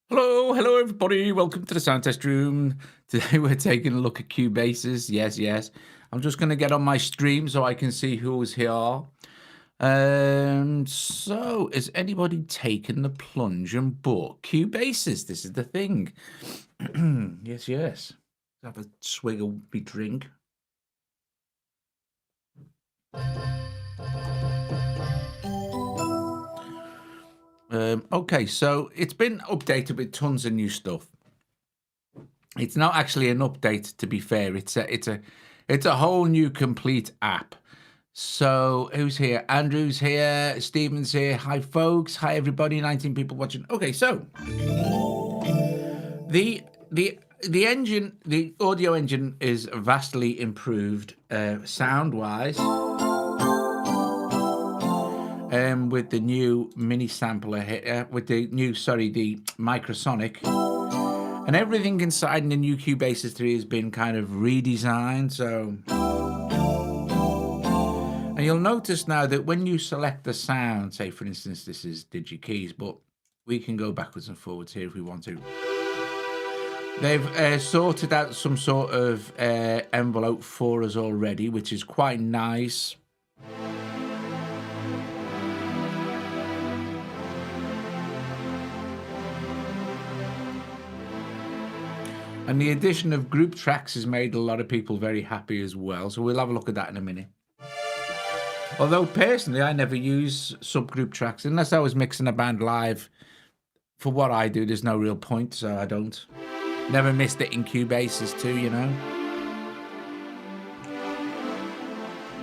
Hello everybody. Welcome to the sound test room. Today we're taking a look at Cubasis. Yes. I'm just going to get on my stream so I can see who's here. So is anybody taking the plunge and bought Cubasis? This is the thing. Yes. Have a swig of my drink. Okay, so it's been updated with tons of new stuff. It's not actually an update, to be fair. It's a whole new complete app. So who's here? Andrew's here. Stephen's here. Hi, folks. Hi, everybody. 19 people watching. Okay, so the engine, the audio engine, is vastly improved sound wise. With the new mini sampler here, with the new, the microsonic. And everything inside in the new Cubasis 3 has been kind of redesigned. So, and you'll notice now that when you select the sound, say for instance, this is DigiKeys, but we can go backwards and forwards here if we want to. They've sorted out some sort of envelope for us already, which is quite nice. And the addition of group tracks has made a lot of people very happy as well. So we'll have a look at that in a minute. Although personally, I never use subgroup tracks unless I was mixing a band live. For what I do, there's no real point, so I don't. Never missed it in Cubasis too, you know.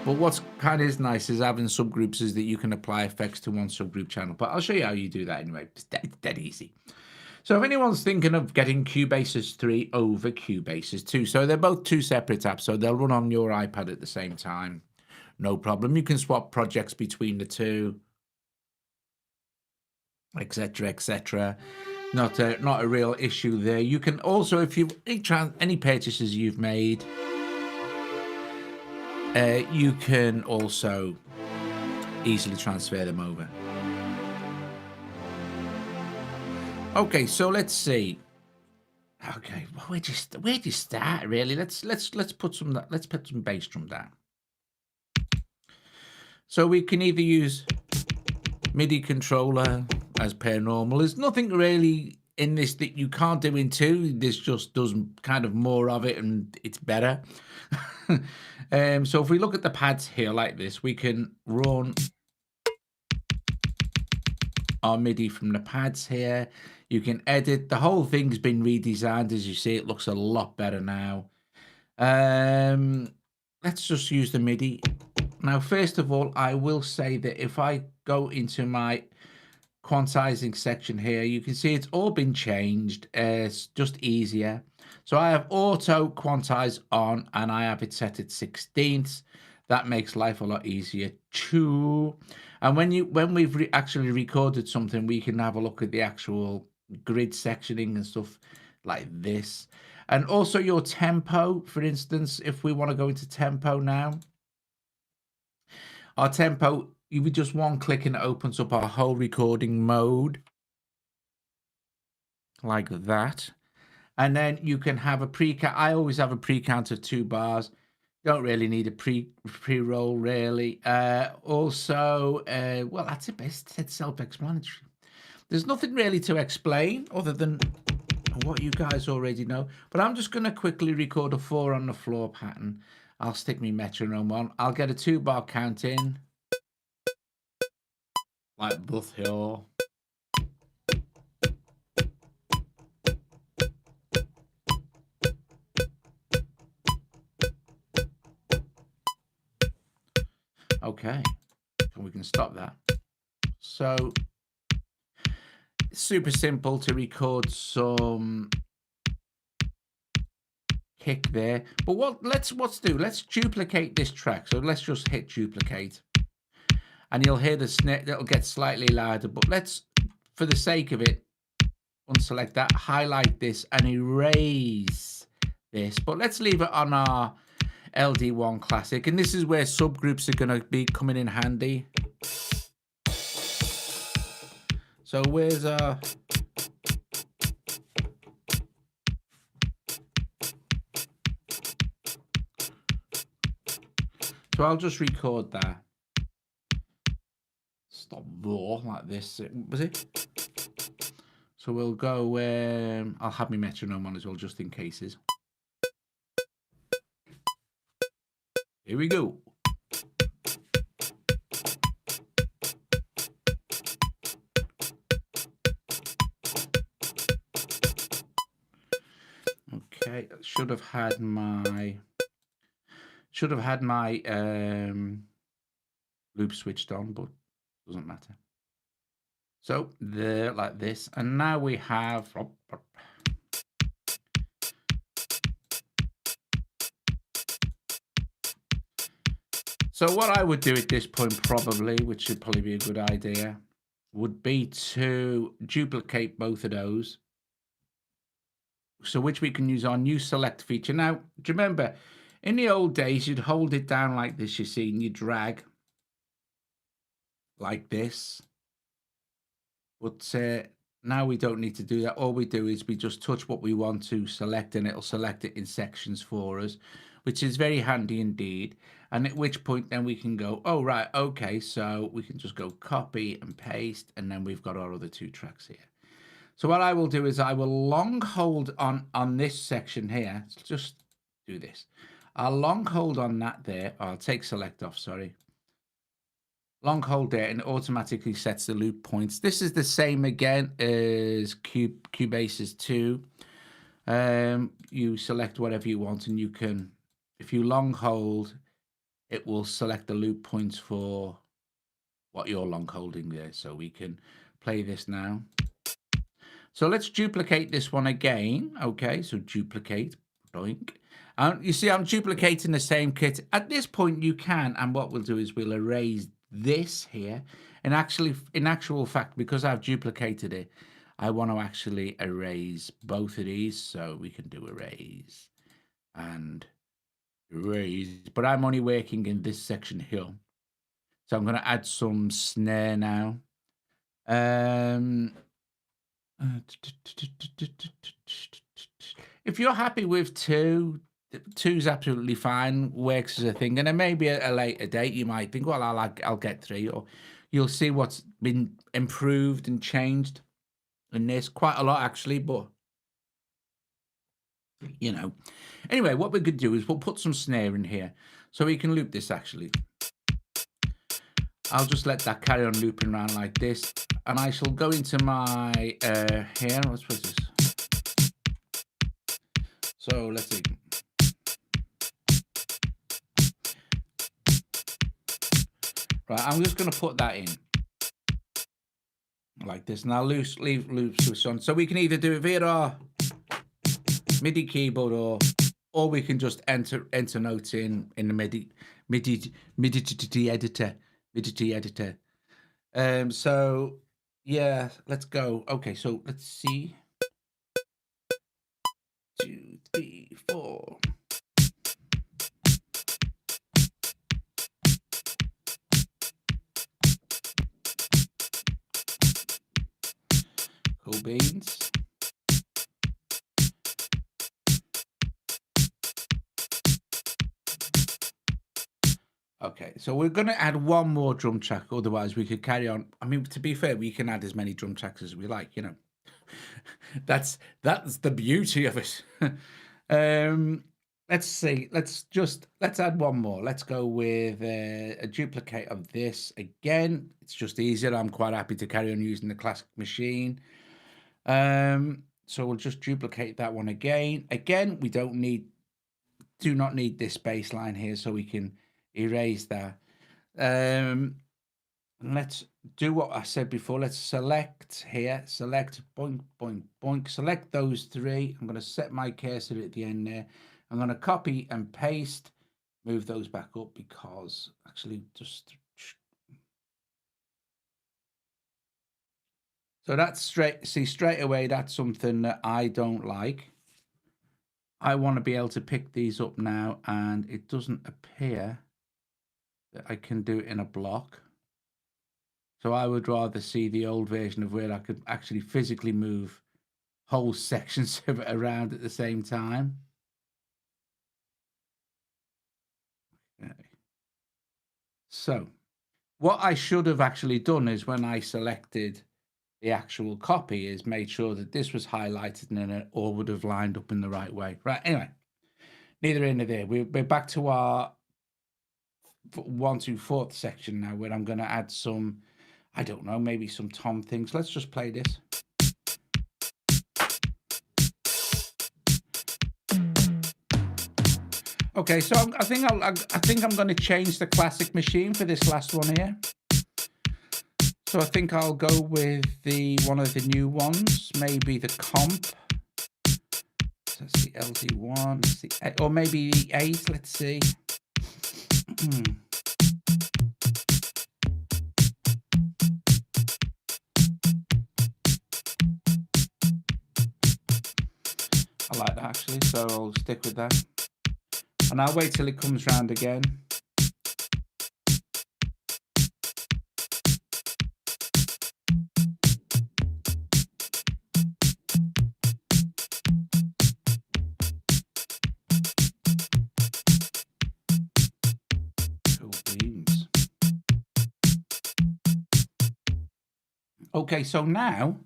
But what's kind of nice is having subgroups is that you can apply effects to one subgroup channel. But I'll show you how you do that anyway. It's dead easy. So if anyone's thinking of getting Cubasis 3 over Cubasis 2, so they're both two separate apps, so they'll run on your iPad at the same time. No problem. You can swap projects between the two, etc. Not a real issue there. You can also, if you any purchases you've made, you can also easily transfer them over. Okay, so let's see. Okay, well, where do you start really? Let's put some bass drum down. So we can either use MIDI controller as per normal. There's nothing really in this that you can't do in 2. This just does kind of more of it and it's better. So if we look at the pads here like this, we can run our MIDI from the pads here. You can edit. The whole thing's been redesigned. As you see, it looks a lot better now. Let's just use the MIDI. Now, first of all, I will say that if I go into my quantizing section here, you can see it's all been changed. It's just easier. So I have auto quantize on and I have it set at 16ths. That makes life a lot easier too. And when we've actually recorded something, we can have a look at the actual grid sectioning and stuff like this. And also your tempo, for instance, if we want to go into tempo now, our tempo, you would just one click and it opens up our whole recording mode like that. And then you can have a pre-count. I always have a pre-count of 2 bars. Don't really need a pre-roll really. Also, well, that's it. It's self-explanatory. There's nothing really to explain other than what you guys already know. But I'm just going to quickly record a 4 on the floor pattern. I'll stick my metronome on. I'll get a 2-bar count in. Like both here. Okay, so we can stop that. So it's super simple to record some kick there. But let's duplicate this track. So let's just hit duplicate. And you'll hear the snare, that'll get slightly louder. But let's, for the sake of it, unselect that, highlight this and erase this. But let's leave it on our LD1 Classic. And this is where subgroups are going to be coming in handy. So where's our So I'll just record that. Stop raw like this. Was it? So we'll go, I'll have my metronome on as well, just in cases. Here we go. Okay, should have had my loop switched on, but doesn't matter. So there, like this, and now we have. So what I would do at this point, probably, which would probably be a good idea, would be to duplicate both of those. So which we can use our new select feature. Now, do you remember, in the old days, you'd hold it down like this, you see, and you drag like this. But now we don't need to do that. All we do is we just touch what we want to select, and it'll select it in sections for us, which is very handy indeed. And at which point then we can go, oh, right, okay, so we can just go copy and paste, and then we've got our other two tracks here. So what I will do is I will long hold on this section here. Let's just do this. I'll long hold on that there. I'll take select off, sorry. Long hold there, and it automatically sets the loop points. This is the same again as Cubasis 2. You select whatever you want, and you can, if you long hold, it will select the loop points for what you're long holding there. So we can play this now. So let's duplicate this one again. Okay, so duplicate, doink. You see, I'm duplicating the same kit. At this point, you can, and what we'll do is we'll erase this here. And actually, in actual fact, because I've duplicated it, I want to actually erase both of these. So we can do erase and erase. But I'm only working in this section here. So I'm going to add some snare now. If you're happy with two's absolutely fine, works as a thing. And then maybe at a later date, you might think, well, I'll get three, or you'll see what's been improved and changed in this quite a lot, actually. But you know, anyway, what we could do is we'll put some snare in here, so we can loop this. Actually, I'll just let that carry on looping around like this, and I shall go into my here. What's this? So let's see. Right, I'm just going to put that in like this. Now leave loop switch on. So we can either do it via our MIDI keyboard, or we can just enter notes in the MIDI editor. So yeah, let's go. Okay, so let's see. 2, 3, 4. Cool beans. Okay, so we're going to add one more drum track, otherwise we could carry on. I mean, to be fair, we can add as many drum tracks as we like, you know. That's the beauty of it. Let's see. Let's add one more. Let's go with a duplicate of this again. It's just easier. I'm quite happy to carry on using the classic machine. So we'll just duplicate that one again. Again, we do not need this bass line here, so we can erase that. Let's do what I said before. Let's select here, select boink, boink, boink, select those three. I'm going to set my cursor at the end there. I'm going to copy and paste, move those back up, because actually just. So that's straight away, that's something that I don't like. I want to be able to pick these up now, and it doesn't appear that I can do it in a block. So I would rather see the old version of where I could actually physically move whole sections of it around at the same time. Okay. So what I should have actually done is when I selected the actual copy is made sure that this was highlighted and then it all would have lined up in the right way. Right, anyway, neither here nor there. We're back to our 1 to 4th section now, where I'm going to add some, I don't know, maybe some tom things. Let's just play this. Okay, so I think I'm going to change the classic machine for this last one here. So I think I'll go with one of the new ones, maybe the comp. So that's the LZ1, or maybe the 8. Let's see. I like that actually, so I'll stick with that. And I'll wait till it comes round again. Cool beans. Okay, so now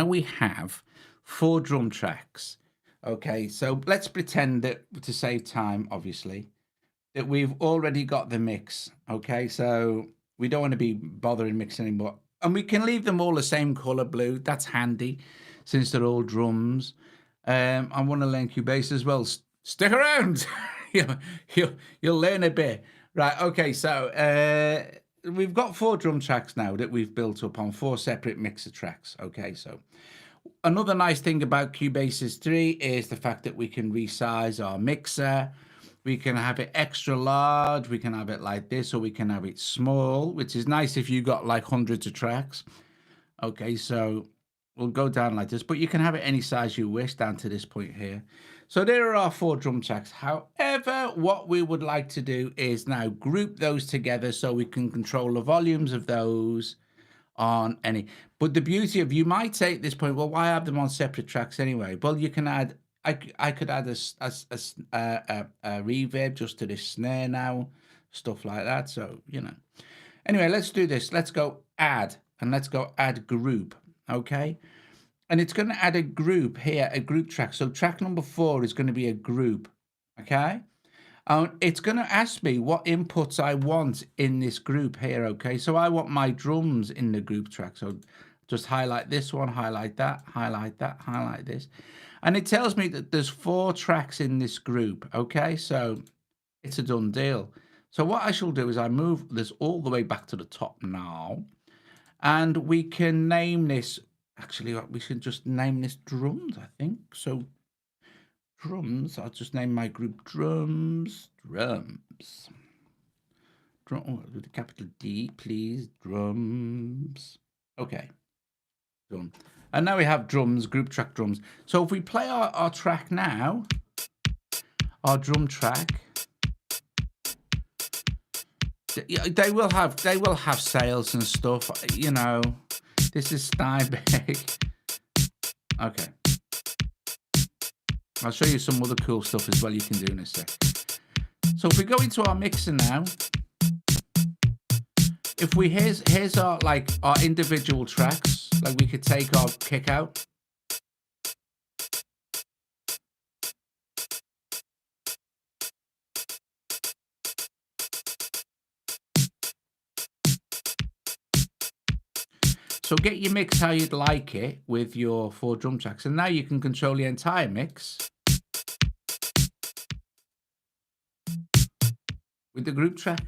we have 4 drum tracks. Okay, so let's pretend that, to save time, obviously, that we've already got the mix. Okay, so we don't want to be bothering mixing anymore. And we can leave them all the same color blue. That's handy since they're all drums. I want to learn Cubasis as well. Stick around. You'll learn a bit. Right, okay, so we've got 4 drum tracks now that we've built up on 4 separate mixer tracks. Okay, so another nice thing about Cubasis 3 is the fact that we can resize our mixer. We can have it extra large, we can have it like this, or we can have it small, which is nice if you got like hundreds of tracks. Okay, so we'll go down like this, but you can have it any size you wish down to this point here. So there are our 4 drum tracks. However, what we would like to do is now group those together so we can control the volumes of those on any. But the beauty of, you might say at this point, well, why have them on separate tracks anyway? Well, you can add, I could add a reverb just to this snare now, stuff like that. So, you know, anyway, let's do this. Let's go add, and let's go add group. Okay, and it's going to add a group here, a group track. So track number 4 is going to be a group. Okay, it's going to ask me what inputs I want in this group here. Okay, so I want my drums in the group track. So just highlight this one, highlight that, highlight that, highlight this. And it tells me that there's 4 tracks in this group. Okay, so it's a done deal. So what I shall do is I move this all the way back to the top now. And we can name this, actually, we should just name this drums, I think. So drums, I'll just name my group drums. Drum, with a capital D, please. Drums. Okay, done. And now we have drums, group track drums. So if we play our track now, our drum track, they will have sales and stuff. You know, this is Steinbeck. Okay, I'll show you some other cool stuff as well you can do in a sec. So if we go into our mixer now, if we here's our individual tracks. Like we could take our kick out. So get your mix how you'd like it with your 4 drum tracks. And now you can control the entire mix with the group track.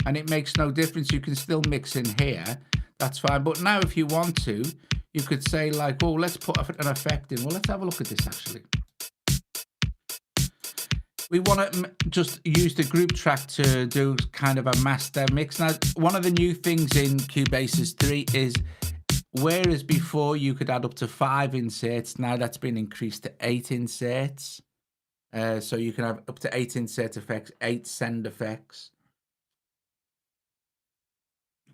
And it makes no difference. You can still mix in here. That's fine. But now if you want to, you could say like, oh, let's put an effect in. Well, let's have a look at this actually. We want to just use the group track to do kind of a master mix. Now, one of the new things in Cubasis 3 is, whereas before you could add up to 5 inserts, now that's been increased to 8 inserts. So you can have up to 8 insert effects, 8 send effects.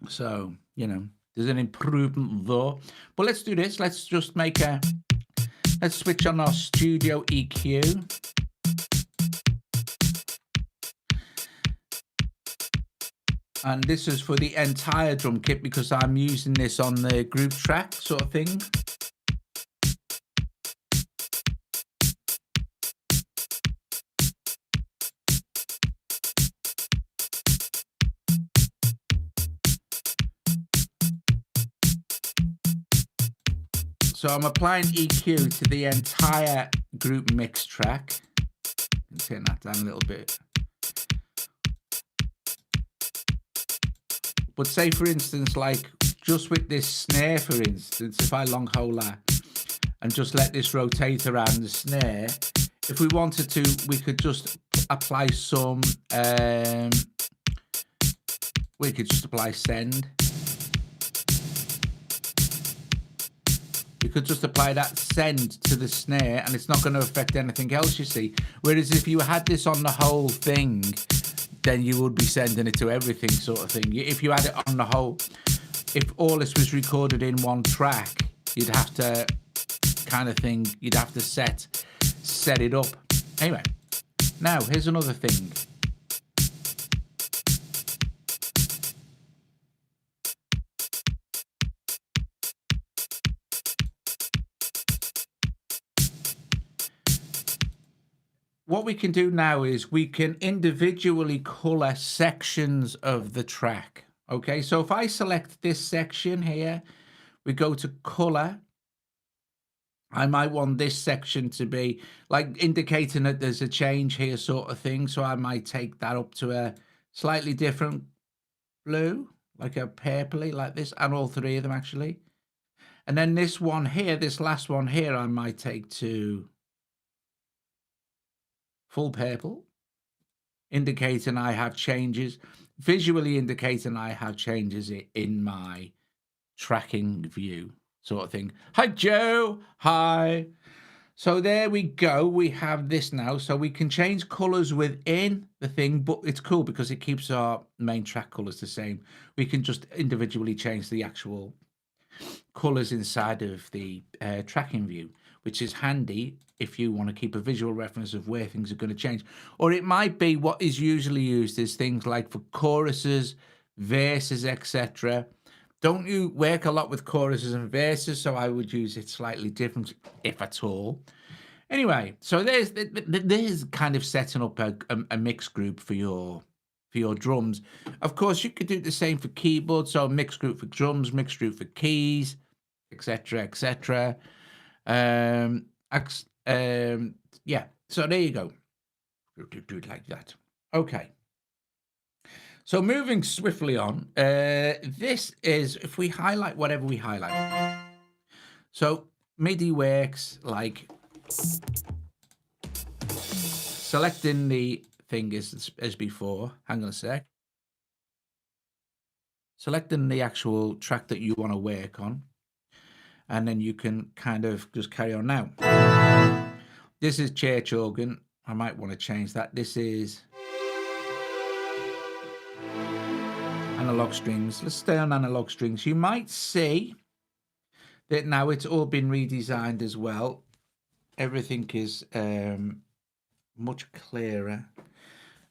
So, you know, there's an improvement there. But let's do this. Let's just make a Let's switch on our studio EQ. And this is for the entire drum kit because I'm using this on the group track sort of thing. So I'm applying EQ to the entire group mix track. Turn that down a little bit. But say for instance, like just with this snare, for instance, if I long hold that and just let this rotate around the snare, if we wanted to, we could just apply some, we could just apply send. You could just apply that send to the snare and it's not going to affect anything else, you see. Whereas if you had this on the whole thing, then you would be sending it to everything sort of thing. If you had it on the whole, if all this was recorded in one track, you'd have to kind of thing, you'd have to set it up. Anyway, now here's another thing. What we can do now is we can individually color sections of the track. Okay, so if I select this section here, we go to color. I might want this section to be like indicating that there's a change here sort of thing. So I might take that up to a slightly different blue, like a purpley like this, and all three of them actually. And then this one here, this last one here, I might take to full purple, indicating I have changes, visually indicating I have changes in my tracking view sort of thing. Hi, Joe. Hi. So there we go. We have this now. So we can change colors within the thing, but it's cool because it keeps our main track colors the same. We can just individually change the actual colors inside of the tracking view, which is handy if you want to keep a visual reference of where things are going to change. Or it might be what is usually used is things like for choruses, verses, etc. Don't you work a lot with choruses and verses, so I would use it slightly different, if at all. Anyway, so there's kind of setting up a mix group for your drums. Of course, you could do the same for keyboards, so mix group for drums, mix group for keys, etc., etc. Yeah, so there you go. Do it like that. Okay. So moving swiftly on, this is if we highlight whatever we highlight. So MIDI works like selecting the thing as before. Hang on a sec. Selecting the actual track that you want to work on. And then you can kind of just carry on now. This is church organ. I might want to change that. This is analog strings. Let's stay on analog strings. You might see that now it's all been redesigned as well. Everything is much clearer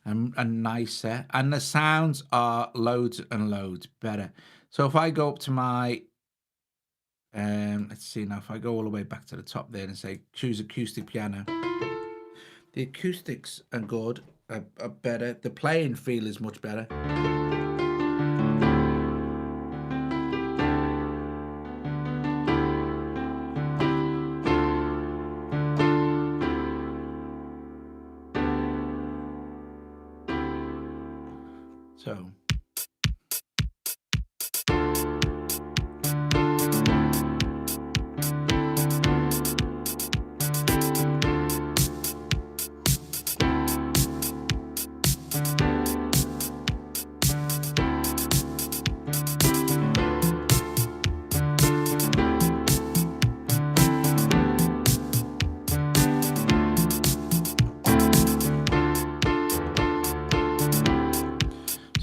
and nicer. And the sounds are loads and loads better. So if I go up to my let's see now, if I go all the way back to the top there and say choose acoustic piano, the acoustics are good, are better. The playing feel is much better. So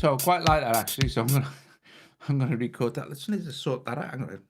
So I quite like that actually. So I'm gonna record that. Let's need to sort that out.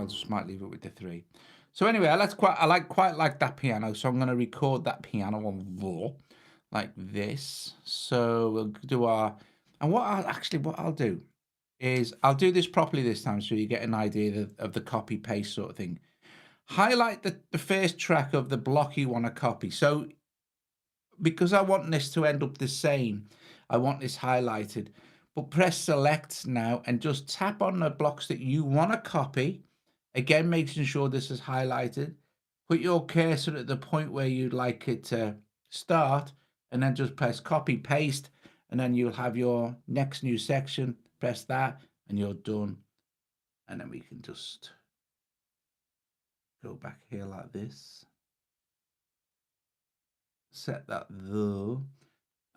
I'll just might leave it with the 3. So anyway, quite like that piano, so I'm gonna record that piano on raw like this. So we'll do our and what I'll do is I'll do this properly this time so you get an idea of the copy paste sort of thing. Highlight the first track of the block you want to copy. So because I want this to end up the same, I want this highlighted. But press select now and just tap on the blocks that you want to copy. Again, making sure this is highlighted. Put your cursor at the point where you'd like it to start, and then just press copy paste, and then you'll have your next new section. Press that and you're done. And then we can just go back here like this. Set that there.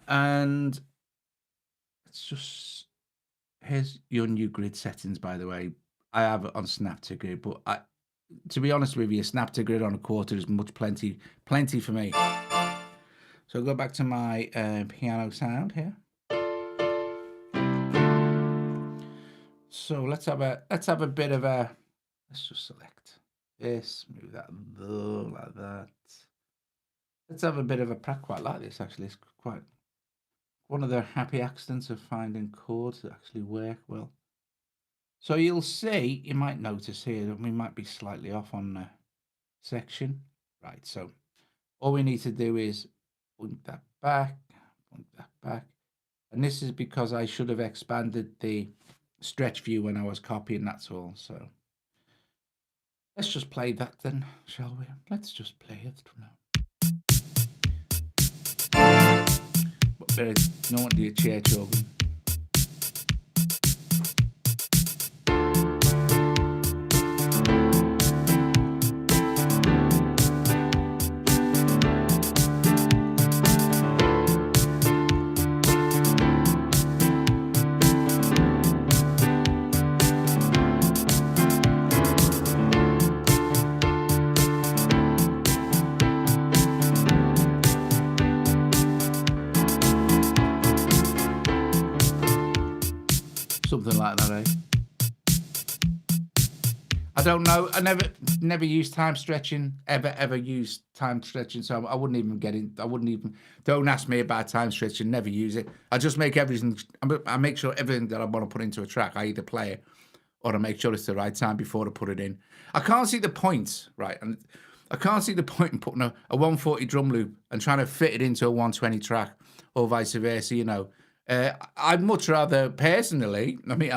And it's just, here's your new grid settings, by the way. I have it on snap to grid, but to be honest with you, snap to grid on a quarter is plenty for me. So I'll go back to my piano sound here. So let's have a bit of a, let's just select this, move that there, like that. Let's have a bit of a practice. Quite like this actually. It's quite one of the happy accidents of finding chords that actually work well. So you'll see, you might notice here that we might be slightly off on the section. Right, so all we need to do is point that back. And this is because I should have expanded the stretch view when I was copying, that's all. So let's just play that then, shall we? Let's just play it now. But there's no one to your church organ. Something like that, eh? I don't know. I never used time stretching. Ever used time stretching. So I wouldn't even get in. Don't ask me about time stretching. Never use it. I just make everything. I make sure everything that I want to put into a track, I either play it or I make sure it's the right time before I put it in. I can't see the point, right? And I can't see the point in putting a 140 drum loop and trying to fit it into a 120 track or vice versa, you know. I'd much rather, personally, I mean,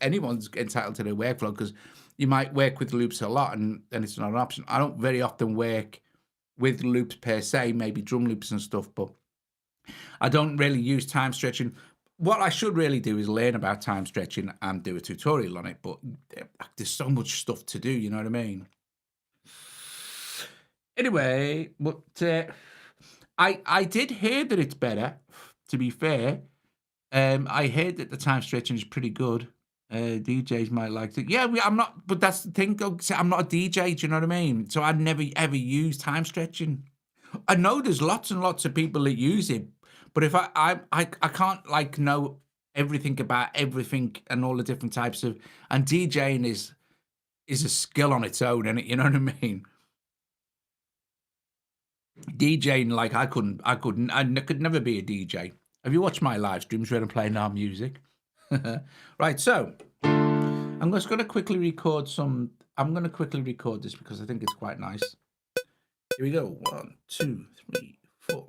anyone's entitled to their workflow because you might work with loops a lot and it's not an option. I don't very often work with loops per se, maybe drum loops and stuff, but I don't really use time stretching. What I should really do is learn about time stretching and do a tutorial on it, but there's so much stuff to do, you know what I mean? Anyway, but I did hear that it's better, to be fair. I heard that the time stretching is pretty good. DJs might like it. Yeah, I'm not, but that's the thing. I'm not a DJ. Do you know what I mean? So I'd never ever use time stretching. I know there's lots and lots of people that use it, but if I can't like know everything about everything and all the different types of, and DJing is a skill on its own, and you know what I mean. DJing, like I could never be a DJ. Have you watched my live streams where I'm playing our music? Right, so I'm just going to quickly record some. I'm going to quickly record this because I think it's quite nice. Here we go. 1, 2, 3, 4.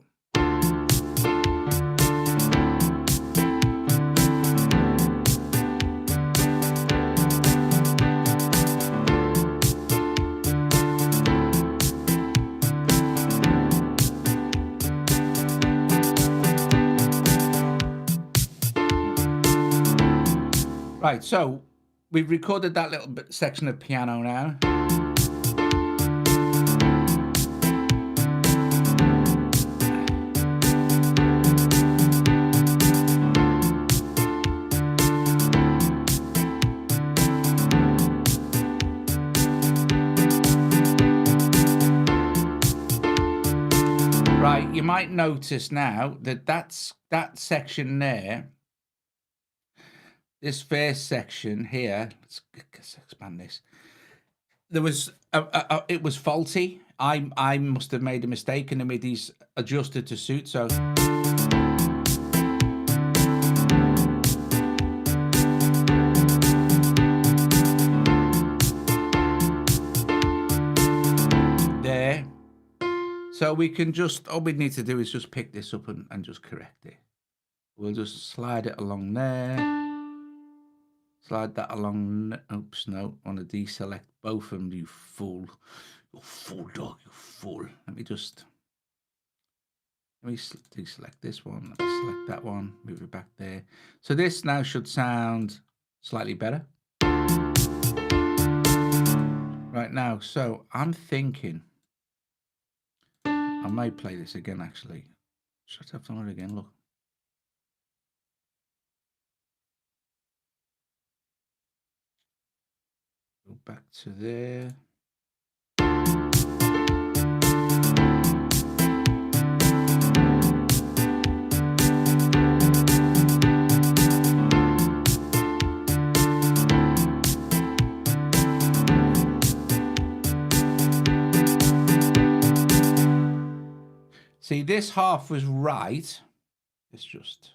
Right, so we've recorded that little bit section of piano now. Right, you might notice now that that section there. This first section here, let's expand this. there was it was faulty. I must have made a mistake, and the MIDI's adjusted to suit. So there. So we can just, all we need to do is just pick this up and just correct it. We'll just slide it along there. Slide that along. Oops, no. I want to deselect both of them, you fool. You fool, dog, you fool. Let me deselect this one. Let me select that one. Move it back there. So this now should sound slightly better. Right now, so I'm thinking I might play this again, actually. Should I have done it again? Look. Go back to there. See, this half was right. Let's just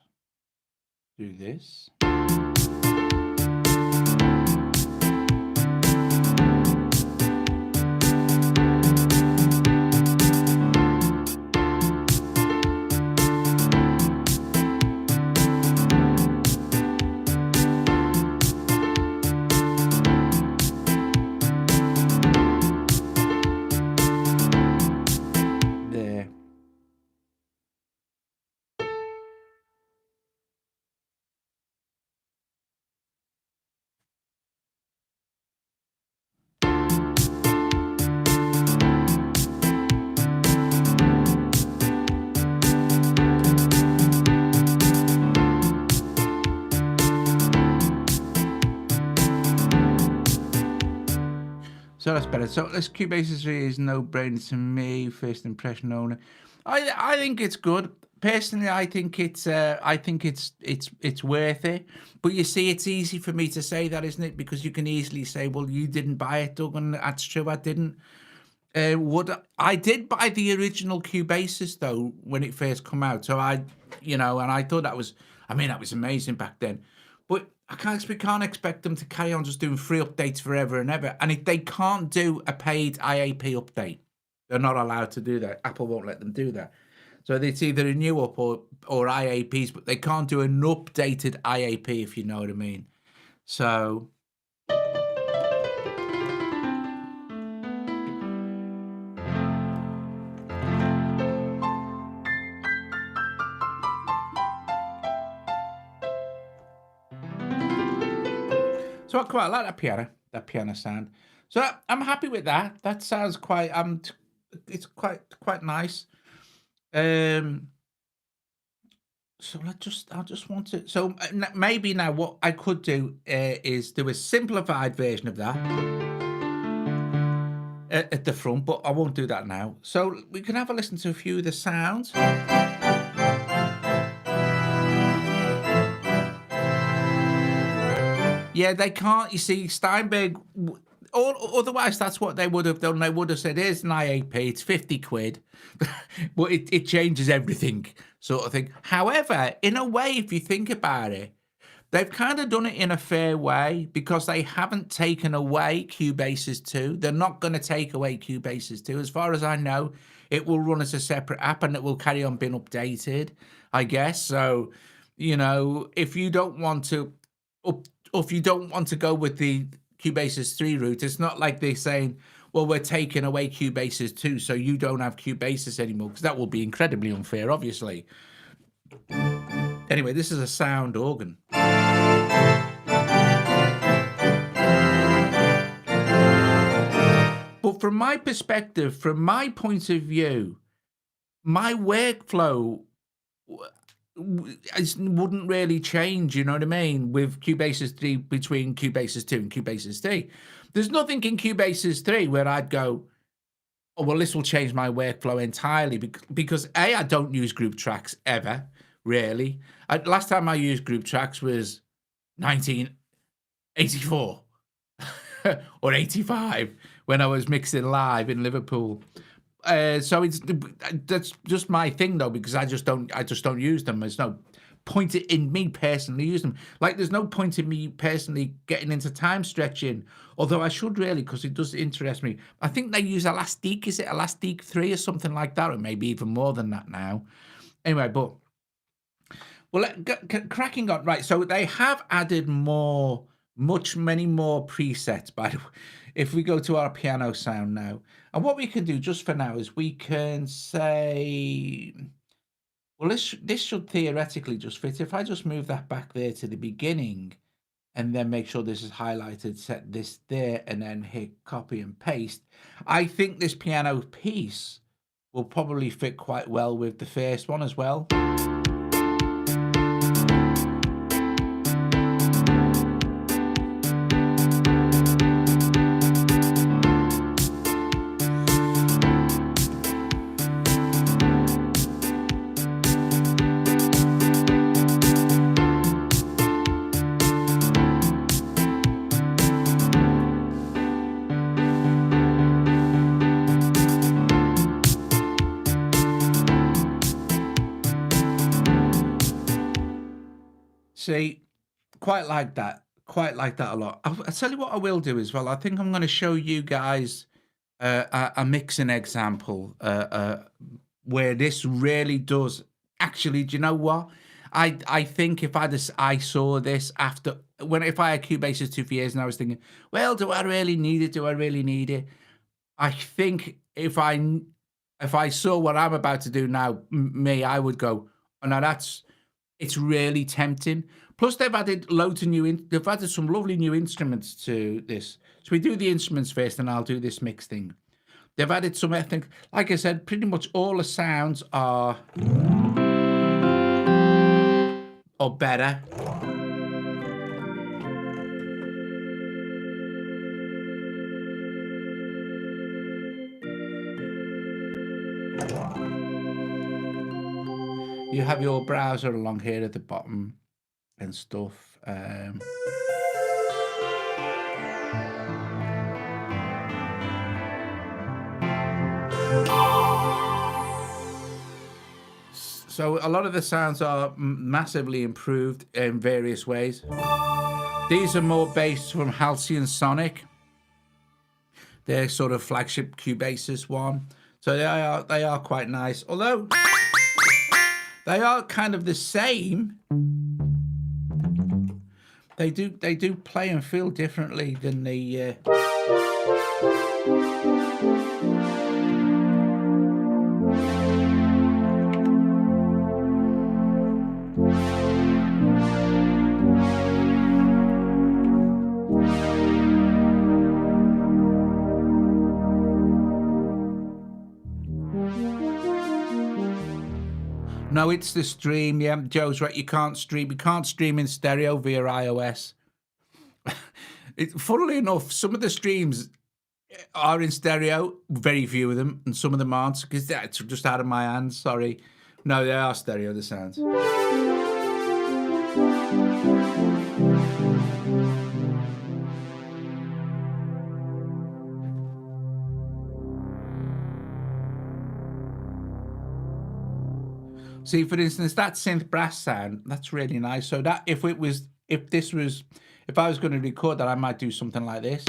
do this. So that's better. So this Cubasis 3 is no-brainer to me. First impression owner. I think it's good. Personally, I think it's worth it. But you see, it's easy for me to say that, isn't it? Because you can easily say, well, you didn't buy it, Doug, and that's true, I didn't. I did buy the original Cubasis though when it first come out. So and I thought that was, that was amazing back then. But we can't expect them to carry on just doing free updates forever and ever. And if they can't do a paid IAP update, they're not allowed to do that. Apple won't let them do that. So it's either a new up or IAPs, but they can't do an updated IAP, if you know what I mean. So I quite like that piano sound. So I'm happy with that. That sounds quite it's quite nice. So I just want to. So maybe now what I could do is do a simplified version of that at the front, but I won't do that now. So we can have a listen to a few of the sounds. Yeah, they can't. You see, Steinberg. Otherwise, that's what they would have done. They would have said, "Here's an IAP. It's 50 quid," but it changes everything, sort of thing. However, in a way, if you think about it, they've kind of done it in a fair way because they haven't taken away Cubasis 2. They're not going to take away Cubasis 2. As far as I know, it will run as a separate app and it will carry on being updated, I guess. So, if you don't want to if you don't want to go with the Cubasis 3 route, it's not like they're saying, well, we're taking away Cubasis 2, so you don't have Cubasis anymore, because that will be incredibly unfair, obviously. Anyway, this is a sound organ. But from my perspective, from my point of view, my workflow wouldn't really change, you know what I mean, with Cubasis 3 between Cubasis 2 and Cubasis 3. There's nothing in Cubasis 3 where I'd go, oh, well, this will change my workflow entirely because A, I don't use group tracks ever, really. Last time I used group tracks was 1984 or 85 when I was mixing live in Liverpool. So that's just my thing though, because I just don't use them. There's no point in me personally using them. Like there's no point in me personally getting into time stretching, although I should really, because it does interest me. I think they use Elastic, is it Elastic 3 or something like that, or maybe even more than that now. Anyway, but well, cracking on. Right, so they have added many more presets, by the way. If we go to our piano sound now, and what we can do just for now is we can say, well, this should theoretically just fit. If I just move that back there to the beginning, and then make sure this is highlighted, set this there, and then hit copy and paste, I think this piano piece will probably fit quite well with the first one as well. See, quite like that. Quite like that a lot. I'll tell you what I will do as well. I think I'm going to show you guys a mixing example where this really does. Actually, do you know what? I think if I saw this after when if I had Cubasis 2 for years and I was thinking, well, do I really need it? Do I really need it? I think if I saw what I'm about to do now, me, I would go, oh, now it's really tempting. Plus, they've added loads of they've added some lovely new instruments to this. So we do the instruments first, and I'll do this mix thing. They've added some, I think, like I said, pretty much all the sounds are or better. You have your browser along here at the bottom and stuff. So a lot of the sounds are massively improved in various ways. These are more based from Halcyon Sonic, their sort of flagship Cubasis one. So they are quite nice, although they are kind of the same. They do play and feel differently than the. No, it's the stream. Yeah, Joe's right. You can't stream. You can't stream in stereo via iOS. Funnily enough, some of the streams are in stereo. Very few of them, and some of them aren't because that's just out of my hands. Sorry. No, they are stereo. The sounds. See, for instance, that synth brass sound, that's really nice. So that if I was going to record that, I might do something like this.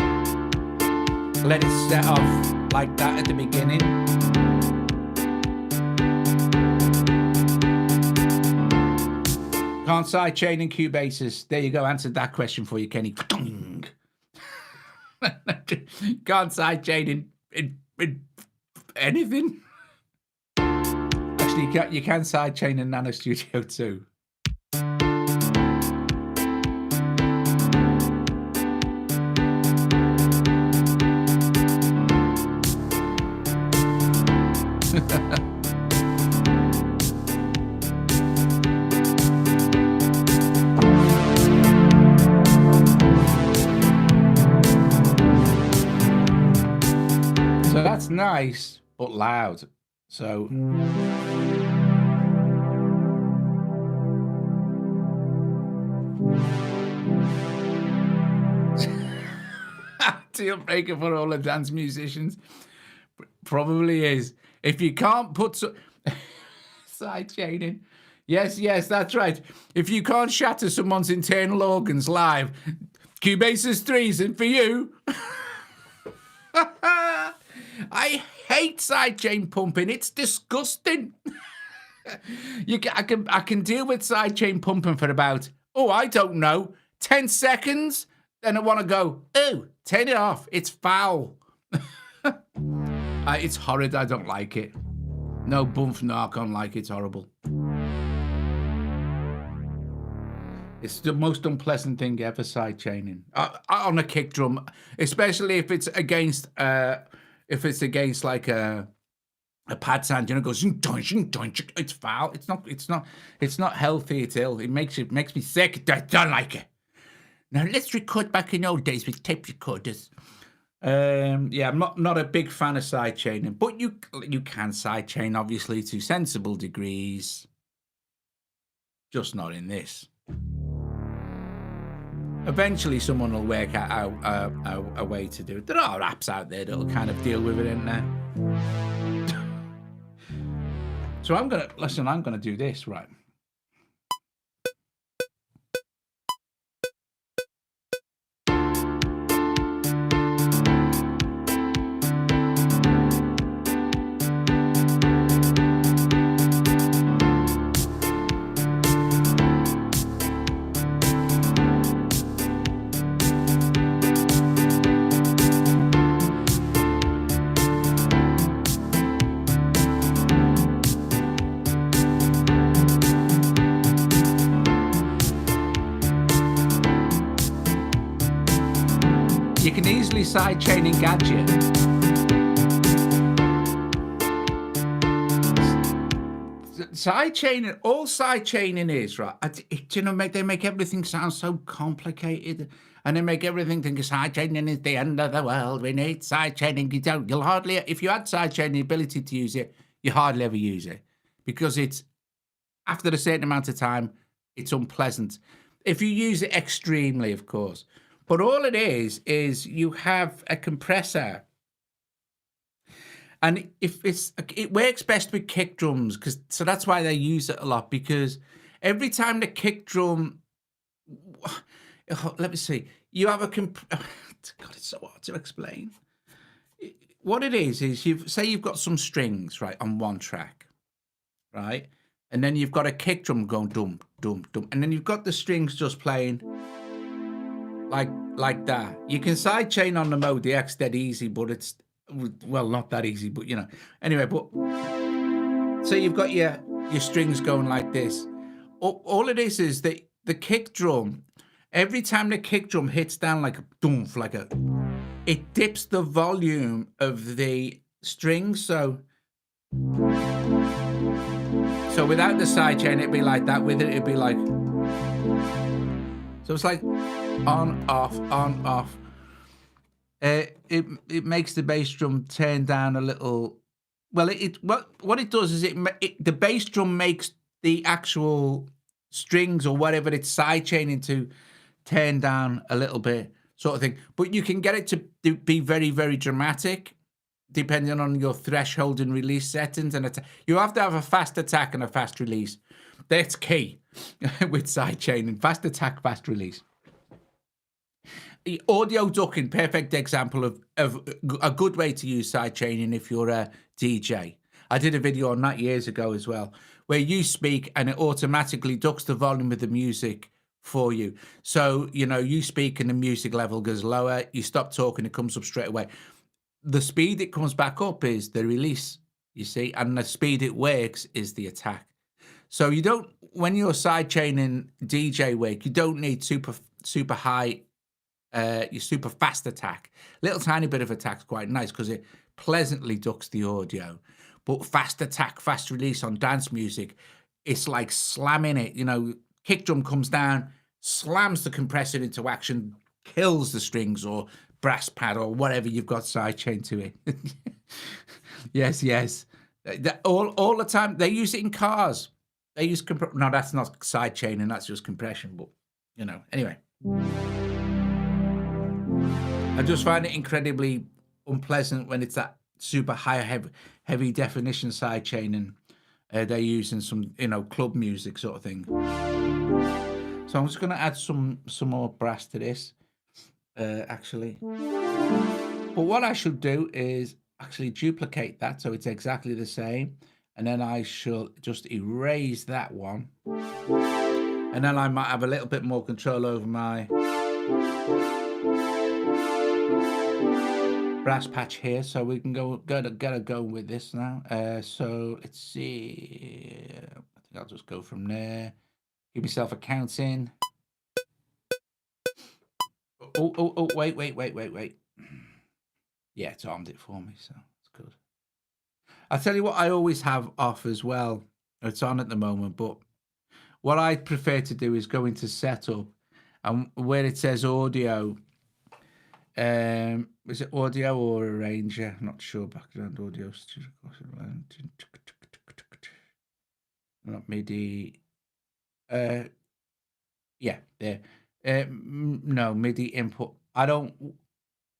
Let it set off like that at the beginning. Can't sidechain in Cubasis. There you go. Answered that question for you, Kenny. Can't sidechain in anything. You can sidechain in Nano Studio too. So that's nice, but loud. So. Deal breaker for all the dance musicians. Probably is. If you can't put side chaining. Yes, that's right. If you can't shatter someone's internal organs live, Cubasis 3 isn't for you. I hate sidechain pumping. It's disgusting. I can deal with sidechain pumping for about, I don't know, 10 seconds. Then I want to go, turn it off. It's foul. It's horrid. I don't like it. No bump narc on like it's horrible. It's the most unpleasant thing ever, sidechaining on a kick drum, especially if it's against like a pad sound. You know, goes it's foul. It's not healthy. It's ill. It makes me sick. I don't like it. Now let's record back in old days with tape recorders. Yeah, I'm not a big fan of sidechaining, but you can sidechain obviously to sensible degrees. Just not in this. Eventually, someone will work out a way to do it. There are apps out there that'll kind of deal with it, isn't there? So I'm gonna do this, right? You can easily sidechain Engadget. Sidechaining, all sidechaining is, right? You know, they make everything sound so complicated, and they make everything think sidechaining is the end of the world. We need sidechaining. You'll hardly, if you had sidechaining ability to use it, you hardly ever use it because it's after a certain amount of time, it's unpleasant. If you use it extremely, of course. But all it is you have a compressor, and it works best with kick drums, so that's why they use it a lot, because every time the kick drum, let me see, you have God, it's so hard to explain. What it is you've got some strings, right, on one track, right, and then you've got a kick drum going dum dum dum, and then you've got the strings just playing. Like that. You can sidechain on the Mode DX dead easy, but it's, well, not that easy, but you know. Anyway, but so you've got your strings going like this. All it is that the kick drum, every time the kick drum hits down like a doof, it dips the volume of the strings. So without the sidechain, it'd be like that. With it, it'd be like. So it's like on, off, on, off. It makes the bass drum turn down a little. Well, what it does is the bass drum makes the actual strings or whatever it's sidechaining to turn down a little bit, sort of thing. But you can get it to be very, very dramatic, depending on your threshold and release settings. And you have to have a fast attack and a fast release. That's key with sidechaining. Fast attack, fast release. Audio ducking, perfect example of a good way to use sidechaining if you're a DJ. I did a video on that years ago as well, where you speak and it automatically ducks the volume of the music for you. So, you know, you speak and the music level goes lower. You stop talking, it comes up straight away. The speed it comes back up is the release, you see, and the speed it works is the attack. So you don't, when you're sidechaining DJ work, you don't need super high, your super fast attack. Little tiny bit of attack's quite nice because it pleasantly ducks the audio. But fast attack, fast release on dance music, it's like slamming it. You know, kick drum comes down, slams the compressor into action, kills the strings or brass pad or whatever you've got sidechained to it. Yes. All the time. They use it in cars. They use no, that's not sidechaining, that's just compression, but you know, anyway. I just find it incredibly unpleasant when it's that super high, heavy definition sidechain, and they're using some, club music sort of thing. So I'm just going to add some more brass to this, actually. But what I should do is actually duplicate that so it's exactly the same, and then I shall just erase that one, and then I might have a little bit more control over my brass patch here, so we can go with this now. So let's see. I think I'll just go from there. Give myself a count in. Oh, wait. Yeah, it's armed it for me, so it's good. I'll tell you what I always have off as well. It's on at the moment, but what I prefer to do is go into setup, and where it says audio, is it audio or arranger? I'm not sure. Background audio, not MIDI. Yeah, there. No, MIDI input. I don't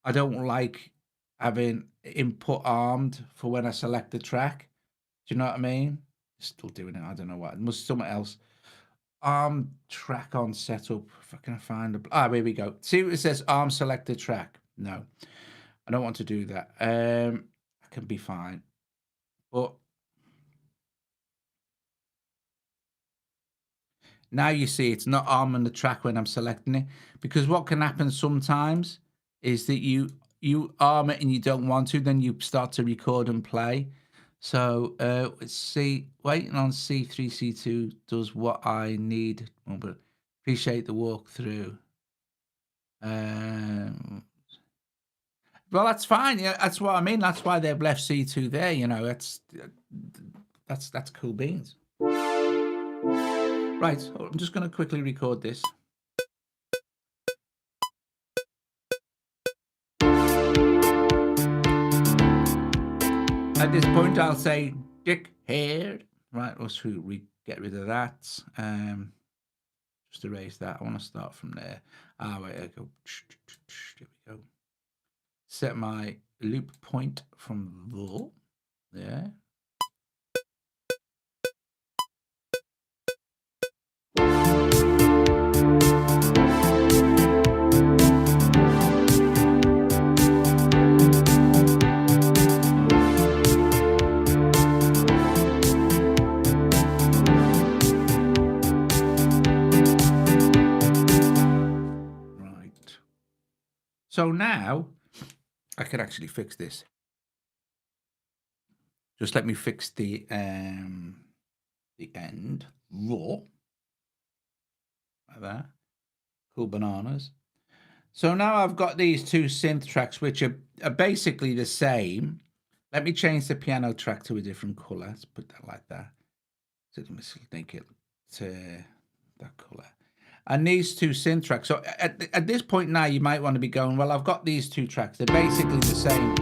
like having input armed for when I select the track. Do you know what I mean? Still doing it. I don't know what. It must be something else. Arm track on setup. If I can find here we go. See what it says, arm selected track. No, I don't want to do that. I can be fine, but now you see it's not arming the track when I'm selecting it, because what can happen sometimes is that you arm it and you don't want to, then you start to record and play. So let's see, waiting on C3, C2 does what I need. Oh, but appreciate the walkthrough. Well, that's fine. Yeah, that's what I mean. That's why they've left C2 there. That's cool beans. Right, so I'm just going to quickly record this. At this point, I'll say dickhead. Right, let's get rid of that. Just erase that. I want to start from there. Wait, I go. There we go. Set my loop point from there. So now I can actually fix this. Just let me fix the end raw like that. Cool bananas. So now I've got these two synth tracks, which are basically the same. Let me change the piano track to a different color. Let's put that like that. So let me make it to that color. And these two synth tracks. So at this point now, you might want to be going, well, I've got these two tracks. They're basically the same.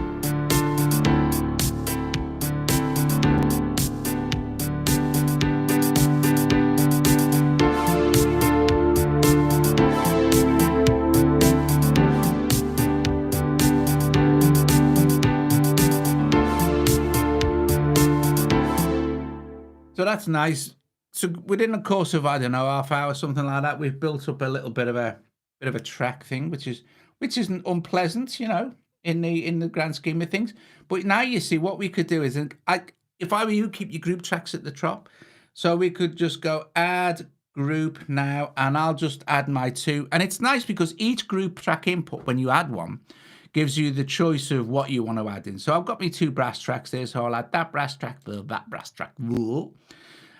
So that's nice. So within the course of, I don't know, half hour, something like that, we've built up a little bit of a track thing, which isn't unpleasant, in the grand scheme of things. But now you see what we could do is, if I were you, keep your group tracks at the top. So we could just go add group now, and I'll just add my two. And it's nice because each group track input, when you add one, gives you the choice of what you want to add in. So I've got my two brass tracks there, so I'll add that brass track, that brass track.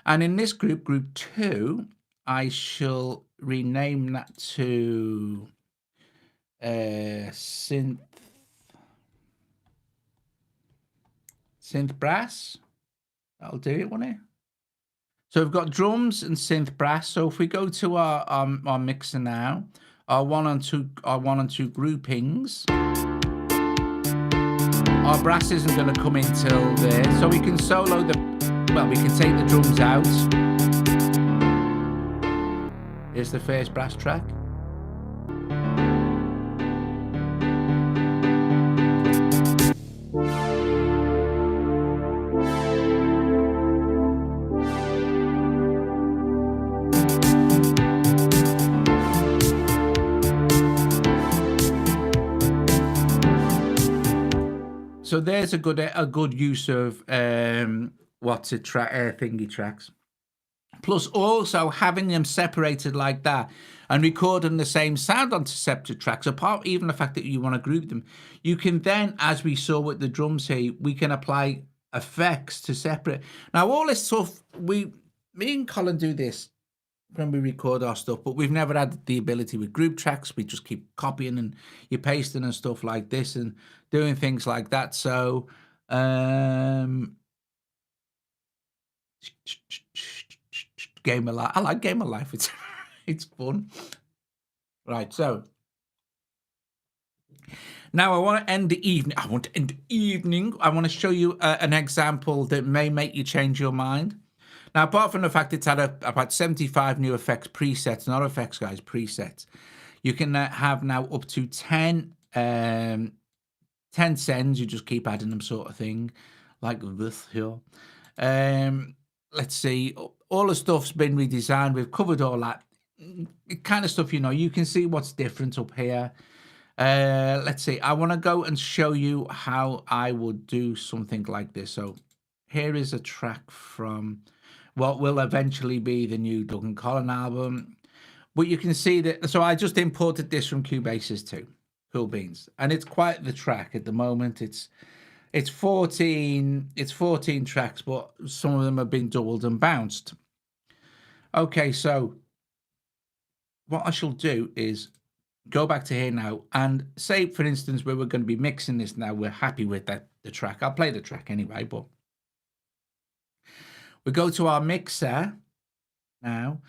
And in this group 2, I shall rename that to synth brass. That'll do it, won't it? So we've got drums and synth brass. So if we go to our mixer now, our one and two groupings, our brass isn't going to come in till there. So we can solo we can take the drums out. Here's the first brass track. so there's a good use of what's it track thingy tracks. Plus, also having them separated like that and recording the same sound onto separate tracks, apart even the fact that you want to group them, you can then, as we saw with the drums here, we can apply effects to separate. Now, all this stuff, me and Colin do this when we record our stuff, but we've never had the ability with group tracks. We just keep copying and you're pasting and stuff like this and doing things like that. So, Game of Life. I like Game of Life. It's fun. Right, so now I want to end the evening. I want to show you an example that may make you change your mind. Now, apart from the fact it's had about 75 new effects presets, not effects, guys, presets. You can have now up to 10 sends. You just keep adding them, sort of thing, like this here. Let's see, all the stuff's been redesigned. We've covered all that kind of stuff. You can see what's different up here. Let's see, I want to go and show you how I would do something like this. So here is a track from what will eventually be the new Doug and Colin album. But you can see that, so I just imported this from Cubasis too. Cool beans. And it's quite the track at the moment. It's 14 tracks, but some of them have been doubled and bounced. Okay, so what I shall do is go back to here now and say, for instance, where we're going to be mixing this now, we're happy with the track. I'll play the track anyway, but we go to our mixer now.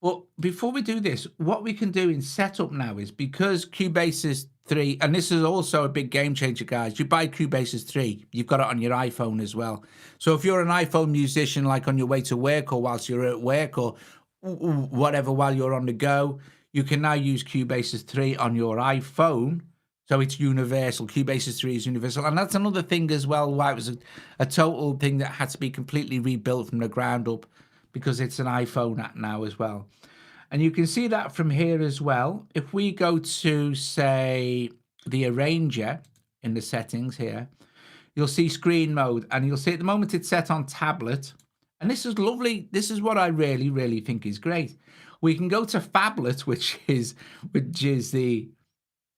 But before we do this, what we can do in setup now is, because Cubasis 3, and this is also a big game changer, guys. You buy Cubasis 3, you've got it on your iPhone as well. So if you're an iPhone musician, like on your way to work or whilst you're at work or whatever, while you're on the go, you can now use Cubasis 3 on your iPhone. So it's universal. Cubasis 3 is universal. And that's another thing as well, why it was a total thing that had to be completely rebuilt from the ground up, because it's an iPhone app now as well. And you can see that from here as well. If we go to, say, the arranger in the settings here, you'll see screen mode, and you'll see at the moment it's set on tablet. And this is lovely. This is what I really, really think is great. We can go to phablet, which is the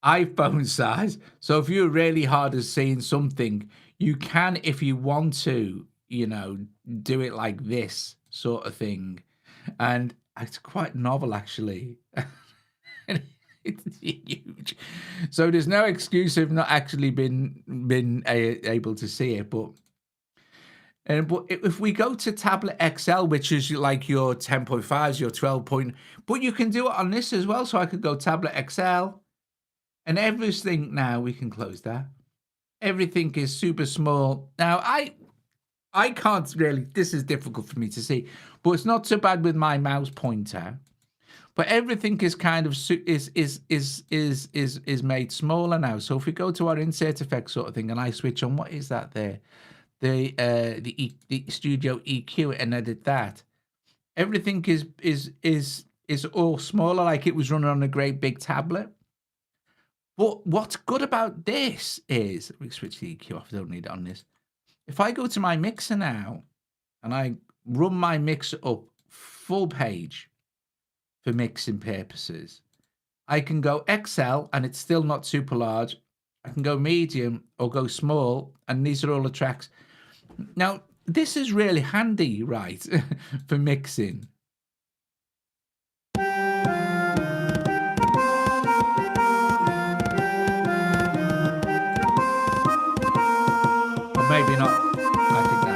iPhone size. So if you're really hard at seeing something, you can, if you want to, do it like this sort of thing. And it's quite novel, actually. It's huge. So there's no excuse of not actually been able to see it. But if we go to tablet XL, which is like your 10.5s, your 12 point, but you can do it on this as well. So I could go tablet XL, and everything now, we can close that. Everything is super small. Now, I can't really, this is difficult for me to see, but it's not so bad with my mouse pointer. But everything is kind of is made smaller now. So if we go to our insert effects sort of thing, and I switch on, what is that there? The Studio EQ, and edit that. Everything is all smaller, like it was running on a great big tablet. But what's good about this is, we switch the EQ off. I don't need it on this. If I go to my mixer now, and I run my mixer up full page for mixing purposes, I can go XL, and it's still not super large. I can go medium or go small, and these are all the tracks. Now, this is really handy, right, for mixing. Or maybe not. I think that.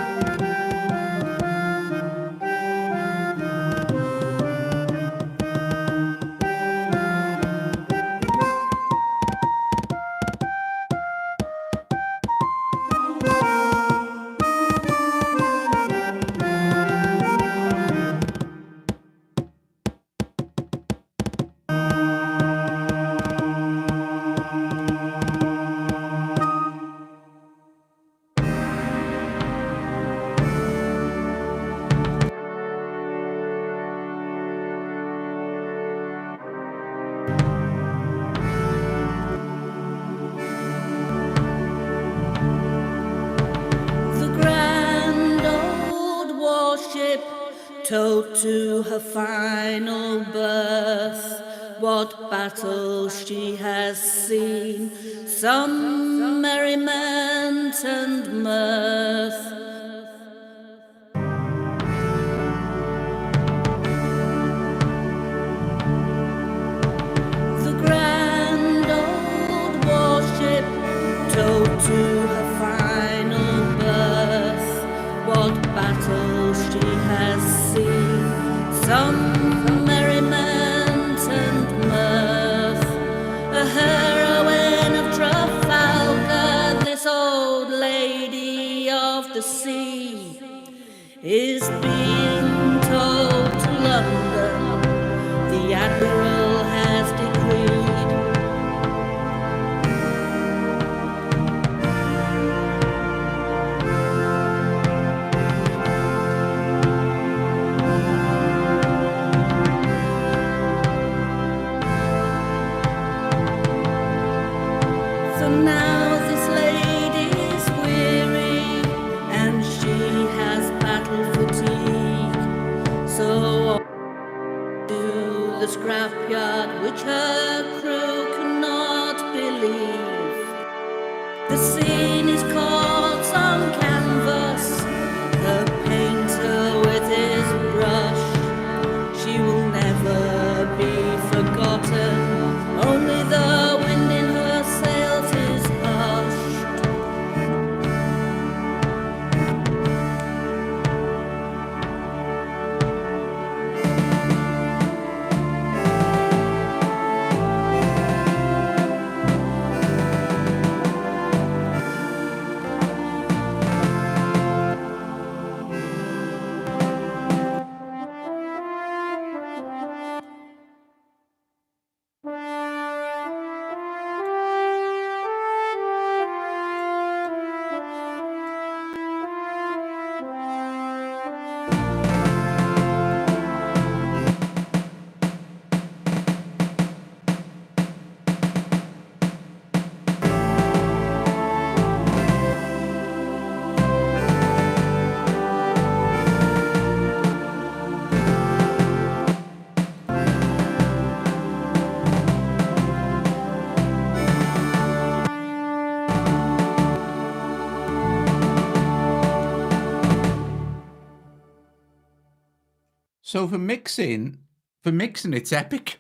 towed to her final birth. What battles she has seen, some merriment and mirth. The grand old warship towed to her final birth. What battles she has seen, some merriment and mirth. A heroine of Trafalgar, this old lady of the sea, is being towed to London. The Admiral has decreed. For now this lady's weary, and she has battle fatigue. So to the scrapyard which her crew cannot believe. The scene is caught on canvas, the painter with his brush. She will never be forgotten, only the wind in her sails is hushed. So for mixing, it's epic.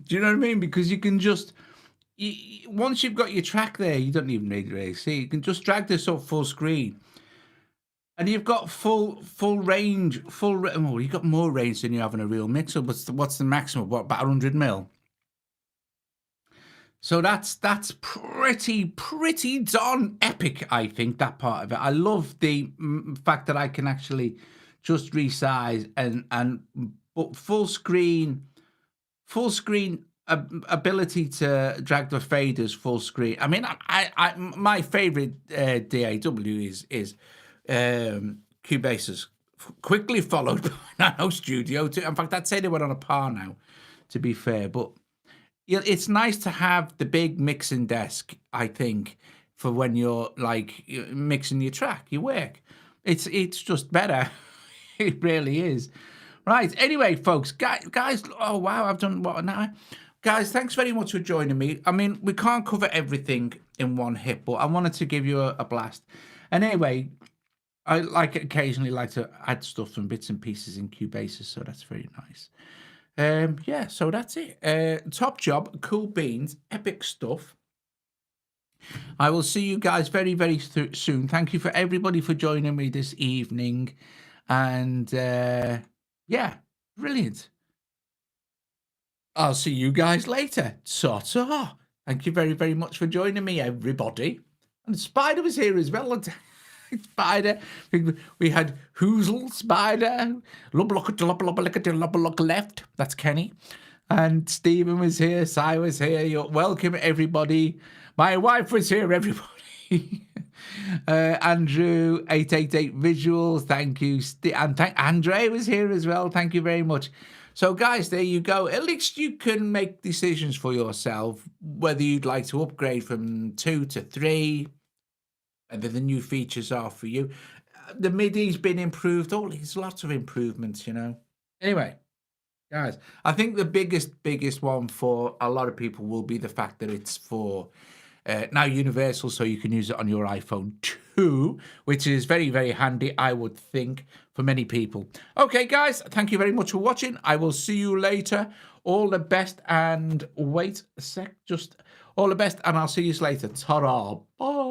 Do you know what I mean? Because you can just once you've got your track there, you don't even need to really see. You can just drag this up full screen, and you've got full range. Oh, you've got more range than you have in a real mixer. What's the maximum? What, about 100 mil? So that's pretty darn epic. I think that part of it. I love the fact that I can actually just resize and but full screen ability to drag the faders full screen. I mean, I my favorite DAW is Cubasis, quickly followed by Nano Studio. In fact, I'd say they were on a par now, to be fair. But yeah, it's nice to have the big mixing desk, I think, for when you're like mixing your track, your work. It's just better. It really is. Right. Anyway, folks, guys. Oh wow, I've done what now? Guys, thanks very much for joining me. I mean, we can't cover everything in one hit, but I wanted to give you a blast. And anyway, I occasionally like to add stuff and bits and pieces in Cubasis, so that's very nice. Yeah, so that's it. Top job, cool beans, epic stuff. I will see you guys very soon. Thank you for everybody for joining me this evening, and yeah, brilliant. I'll see you guys later. Ta-ta. Thank you very much for joining me, everybody. And Spider was here as well. Spider. We had Hoozle, Spider, Lublock left. That's Kenny. And Stephen was here. Si was here. You're welcome, everybody. My wife was here, everybody. Andrew 888 Visuals. Thank you. And Andre was here as well. Thank you very much. So, guys, there you go. At least you can make decisions for yourself, whether you'd like to upgrade from 2 to 3, whether the new features are for you. the MIDI's been improved. Oh, there's lots of improvements, you know. Anyway, guys, I think the biggest one for a lot of people will be the fact that it's for now universal, so you can use it on your iPhone too, which is very handy, I would think, for many people. Okay, guys, thank you very much for watching. I will see you later. All the best, and wait a sec, just all the best, and I'll see you later. Ta-ra. Bye.